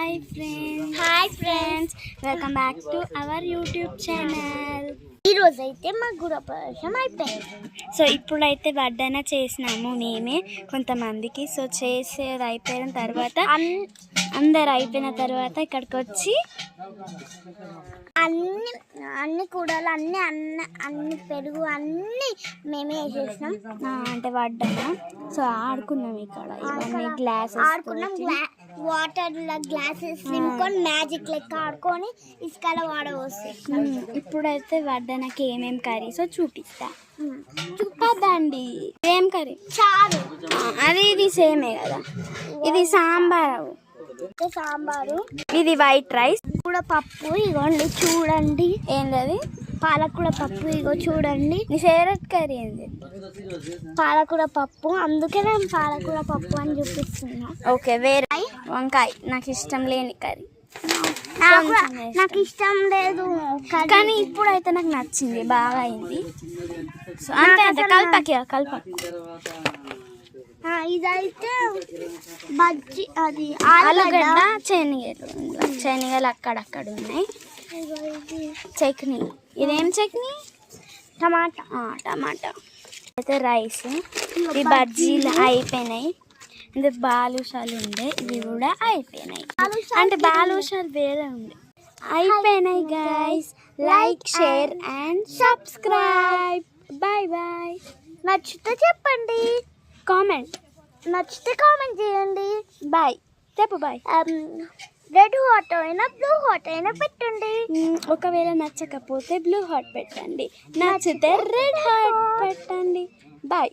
Hi friends welcome back to our YouTube channel. ఈరోజు అయితే మా గృహప్రవేశం అయిపోయింది. సో ఇప్పుడైతే వడ్డన చేసినాము మేమే కొంతమందికి. సో చేసేది అయిపోయిన తర్వాత అందరు అయిపోయిన తర్వాత ఇక్కడికి వచ్చి అన్ని కూడలు అన్ని పెరుగు అన్నీ మేమే వేసేసినాం. అంటే వడ్డన. సో ఆడుకున్నాం ఇక్కడ ఇవన్నీ గ్లాసెస్ ఆడుకున్నాం. వాటర్లో గ్లాసెస్ నింపుకొని మ్యాజిక్ లెక్క ఆడుకొని ఇసుకలో వాడవస్తే. ఇప్పుడైతే వడ్డనకి ఏమేమి కర్రీసో చూపిస్తా. చూపద్దండి. ఏం కర్రీ? చారు. అది ఇది సేమే కదా. ఇది సాంబారు. ఇది వైట్ రైస్. కూడా పప్పు ఇగోండి చూడండి. ఏంటది? పాలకూర పప్పు. ఇగో చూడండి. నీ ఫేవరెట్ కర్రీ ఏంది? పాలకూర పప్పు. అందుకే నేను పాలకూర పప్పు అని చూపిస్తున్నా. ఓకే. వేరే వంకాయ నాకు ఇష్టం లేని కర్రీ. నాకు ఇష్టం లేదు కానీ ఇప్పుడైతే నాకు నచ్చింది, బాగా అయింది. సో అంతే కల్పకి. ఇదైతే బజ్జీ, అది ఆలుగడ్డ, శనగలు అక్కడక్కడ ఉన్నాయి. చట్నీ. ఇదేం చట్నీ? టమాటా. అయితే రైస్. ఈ బజ్జీలు అయిపోయినాయి. ఇది బాలుషాలు ఉండే, ఇవి కూడా అయిపోయినాయి. అంటే బాలుషాలు వేరే ఉండే. అయిపోయినాయి guys. Like, share and subscribe. Bye. నచ్చితే చెప్పండి. నచ్చితే కామెంట్ చేయండి. బాయ్ చెప్పు. బాయ్. రెడ్ హాట్ అయినా బ్లూ హాట్ అయినా పెట్టండి. ఒకవేళ నచ్చకపోతే బ్లూ హాట్ పెట్టండి, నచ్చితే రెడ్ హాట్ పెట్టండి. బాయ్.